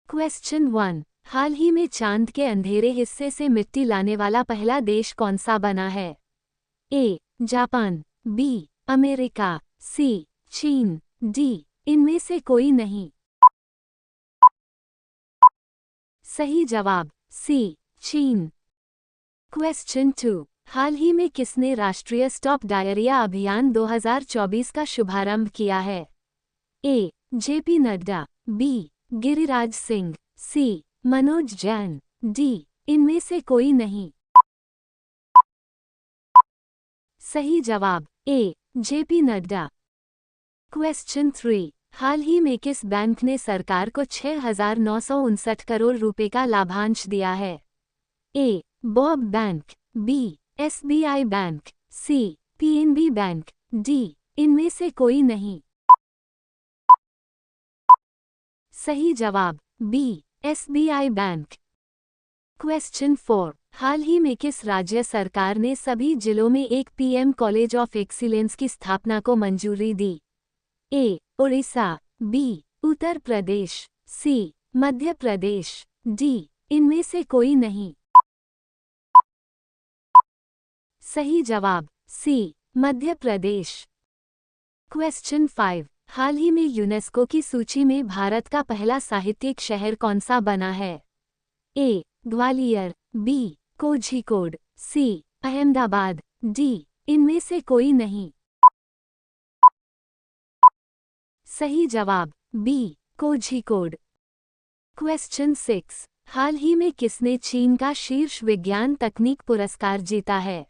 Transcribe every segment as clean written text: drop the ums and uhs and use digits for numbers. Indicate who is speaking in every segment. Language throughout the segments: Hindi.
Speaker 1: क्वेश्चन 1। हाल ही में चांद के अंधेरे हिस्से से मिट्टी लाने वाला पहला देश कौन सा बना है? A. Japan, B. America, C. चीन, डी. इनमें से कोई नहीं। सही जवाब सी. चीन। क्वेश्चन 2। हाल ही में किसने राष्ट्रीय स्टॉप डायरिया अभियान 2024 का शुभारंभ किया है? A. JP Nadda, B. Giriraj Singh, C. Manoj Jain, D. इनमें से कोई नहीं। सही जवाब ए. जेपी नड्डा। क्वेश्चन 3। हाल ही में किस बैंक ने सरकार को 6,959 करोड़ रुपए का लाभांश दिया है? A. BOB bank, B. SBI bank, C. PNB bank, D. इनमें से कोई नहीं। सही जवाब बी. SBI bank. क्वेश्चन 4। हाल ही में किस राज्य सरकार ने सभी जिलों में एक पीएम कॉलेज ऑफ एक्सीलेंस की स्थापना को मंजूरी दी? ए. उड़ीसा, बी. उत्तर प्रदेश, सी. मध्य प्रदेश, डी. इनमें से कोई नहीं। सही जवाब सी. मध्य प्रदेश। क्वेश्चन 5। हाल ही में यूनेस्को की सूची में भारत का पहला साहित्यिक शहर कौन सा बना है? ए. ग्वालियर, बी. कोझिकोड, सी. अहमदाबाद, डी. इनमें से कोई नहीं। सही जवाब बी. कोझिकोड। क्वेश्चन 6। हाल ही में किसने चीन का शीर्ष विज्ञान तकनीक पुरस्कार जीता है?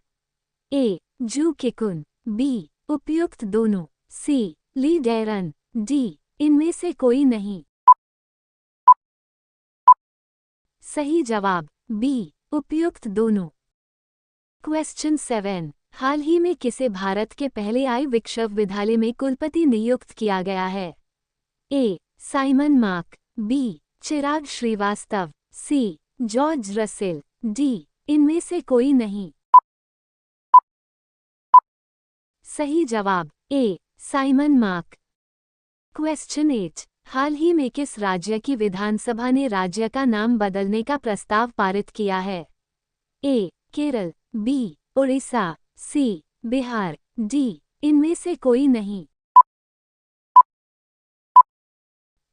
Speaker 1: ए. जू किकुन, बी. उपयुक्त दोनों, सी. ली डेरन, डी. इनमें से कोई नहीं। सही जवाब बी. उपयुक्त दोनों। क्वेश्चन 7। हाल ही में किसे भारत के पहले आई विश्वविद्यालय में कुलपति नियुक्त किया गया है? A. Simon Mark, B. Chirag Shrivastava, C. George Russell, D. इनमें से कोई नहीं। सही जवाब ए. Simon Mark. क्वेश्चन 8। हाल ही में किस राज्य की विधानसभा ने राज्य का नाम बदलने का प्रस्ताव पारित किया है? ए. केरल, बी. उड़ीसा, सी. बिहार, डी. इनमें से कोई नहीं।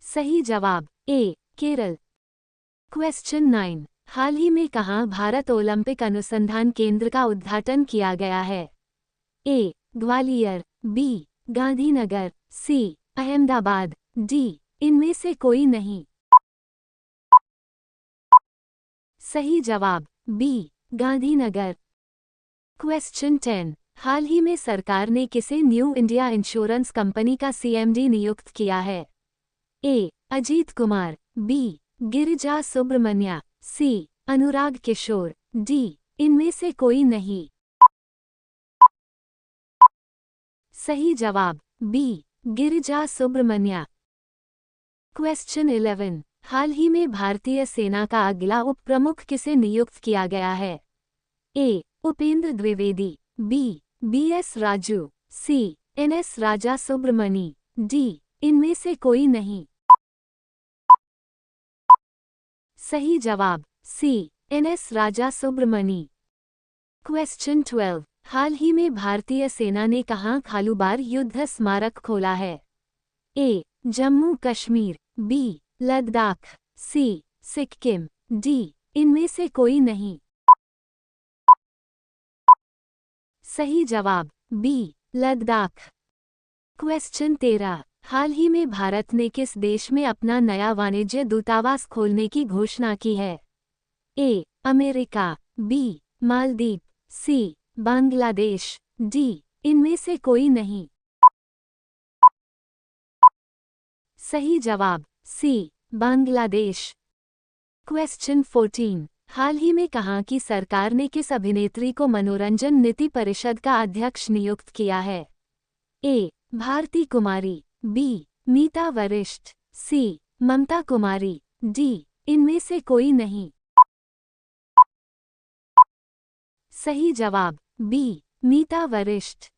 Speaker 1: सही जवाब ए. केरल। क्वेश्चन 9। हाल ही में कहाँ भारत ओलंपिक अनुसंधान केंद्र का उद्घाटन किया गया है? ए. ग्वालियर, बी. गांधीनगर, सी. अहमदाबाद, डी. इनमें से कोई नहीं। सही जवाब बी. गांधीनगर। क्वेश्चन 10। हाल ही में सरकार ने किसे न्यू इंडिया इंश्योरेंस कंपनी का सीएमडी नियुक्त किया है? ए. अजीत कुमार, बी. गिरिजा सुब्रमण्या, सी. अनुराग किशोर, डी. इनमें से कोई नहीं। सही जवाब बी. गिरिजा सुब्रमण्या। क्वेश्चन 11। हाल ही में भारतीय सेना का अगला उप प्रमुख किसे नियुक्त किया गया है? ए. उपेंद्र द्विवेदी, बी. बीएस राजू, सी. एनएस राजा सुब्रमणी, डी. इनमें से कोई नहीं। सही जवाब सी. एनएस राजा सुब्रमणी। क्वेश्चन 12। हाल ही में भारतीय सेना ने कहाँ खालूबार युद्ध स्मारक खोला है? ए. जम्मू कश्मीर, बी. लद्दाख, सी. सिक्किम, डी. इनमें से कोई नहीं। सही जवाब बी. लद्दाख। क्वेश्चन 13। हाल ही में भारत ने किस देश में अपना नया वाणिज्य दूतावास खोलने की घोषणा की है? A. America, B. Maldives, C. Bangladesh, D. इनमें से कोई नहीं। सही जवाब सी. बांग्लादेश। क्वेश्चन 14। हाल ही में कहाँ की सरकार ने किस अभिनेत्री को मनोरंजन नीति परिषद का अध्यक्ष नियुक्त किया है? ए. भारती कुमारी, बी. मीता वरिष्ठ, सी. ममता कुमारी, डी. इनमें से कोई नहीं। सही जवाब बी. मीता वरिष्ठ।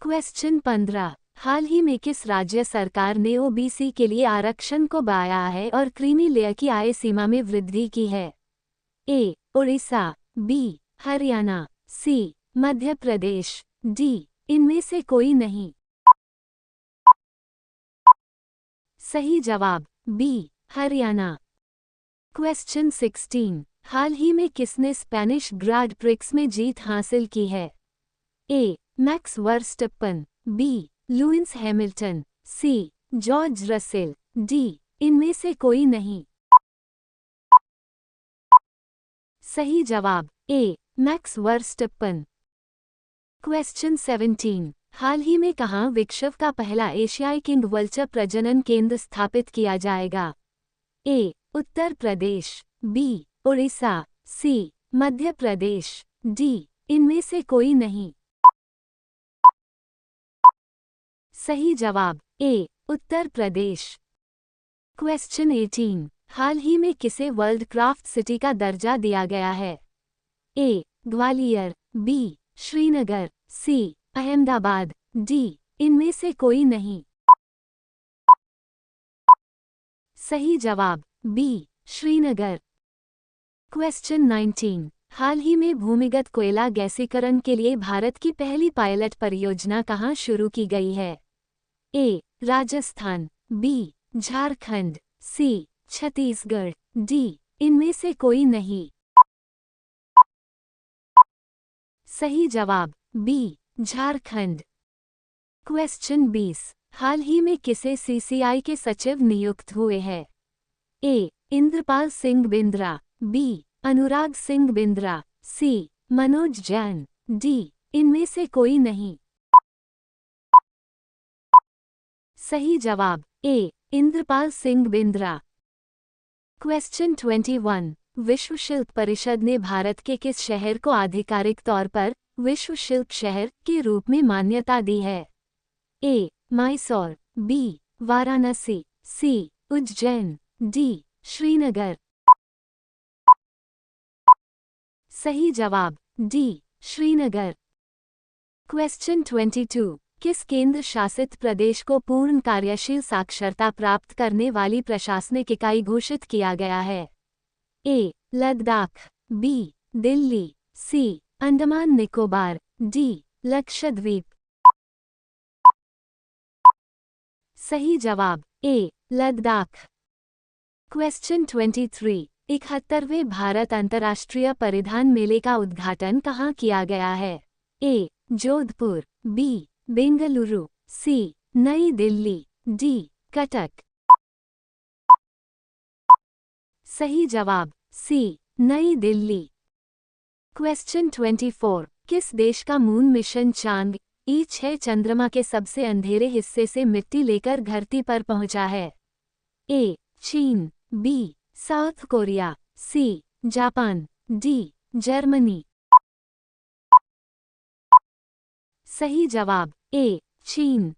Speaker 1: क्वेश्चन 15। हाल ही में किस राज्य सरकार ने ओबीसी के लिए आरक्षण को बढ़ाया है और क्रीमी लेयर की आय सीमा में वृद्धि की है? ए. उड़ीसा, बी. हरियाणा, सी. मध्य प्रदेश, डी. इनमें से कोई नहीं। सही जवाब बी. हरियाणा। क्वेश्चन 16, हाल ही में किसने स्पेनिश ग्रांड प्रिक्स में जीत हासिल की है? A. Max Verstappen, B. Lewis Hamilton, C. George Russell, D. इनमें से कोई नहीं। सही जवाब ए. मैक्स वर्स्टप्पन। क्वेश्चन 17, हाल ही में कहाँ विश्व का पहला एशियाई किंग वल्चर प्रजनन केंद्र स्थापित किया जाएगा? ए. उत्तर प्रदेश, बी. उड़ीसा, सी. मध्य प्रदेश, डी. इनमें से कोई नहीं। सही जवाब ए. उत्तर प्रदेश। क्वेश्चन 18, हाल ही में किसे वर्ल्ड क्राफ्ट सिटी का दर्जा दिया गया है? ए. ग्वालियर, बी. श्रीनगर, सी. अहमदाबाद, डी. इनमें से कोई नहीं। सही जवाब बी. श्रीनगर। क्वेश्चन 19, हाल ही में भूमिगत कोयला गैसीकरण के लिए भारत की पहली पायलट परियोजना कहाँ शुरू की गई है? ए. राजस्थान, बी. झारखंड, सी. छत्तीसगढ़, डी. इनमें से कोई नहीं। सही जवाब बी. झारखंड। क्वेश्चन 20, हाल ही में किसे सीसीआई के सचिव नियुक्त हुए हैं? ए. इंद्रपाल सिंह बिंद्रा, बी. अनुराग सिंह बिंद्रा, सी. मनोज जैन, डी. इनमें से कोई नहीं। सही जवाब ए. इंद्रपाल सिंह बिंद्रा। क्वेश्चन 21, विश्व शिल्प परिषद ने भारत के किस शहर को आधिकारिक तौर पर विश्व शिल्प शहर के रूप में मान्यता दी है? ए. मैसूर, बी. वाराणसी, सी. उज्जैन, डी. श्रीनगर। सही जवाब डी. श्रीनगर। क्वेश्चन 22, किस केंद्र शासित प्रदेश को पूर्ण कार्यशील साक्षरता प्राप्त करने वाली प्रशासनिक इकाई घोषित किया गया है? ए. लद्दाख, बी. दिल्ली, सी. अंडमान निकोबार, डी. लक्षद्वीप। सही जवाब ए. लद्दाख। क्वेश्चन 23, 71वें भारत अंतर्राष्ट्रीय परिधान मेले का उद्घाटन कहाँ किया गया है? ए. जोधपुर, बी. बेंगलुरु, सी. नई दिल्ली, डी. कटक। सही जवाब सी. नई दिल्ली। क्वेश्चन 24, किस देश का मून मिशन चांद E6 चंद्रमा के सबसे अंधेरे हिस्से से मिट्टी लेकर धरती पर पहुंचा है? ए. चीन, B. South Korea, C. Japan, D. Germany. सही जवाब ए. चीन।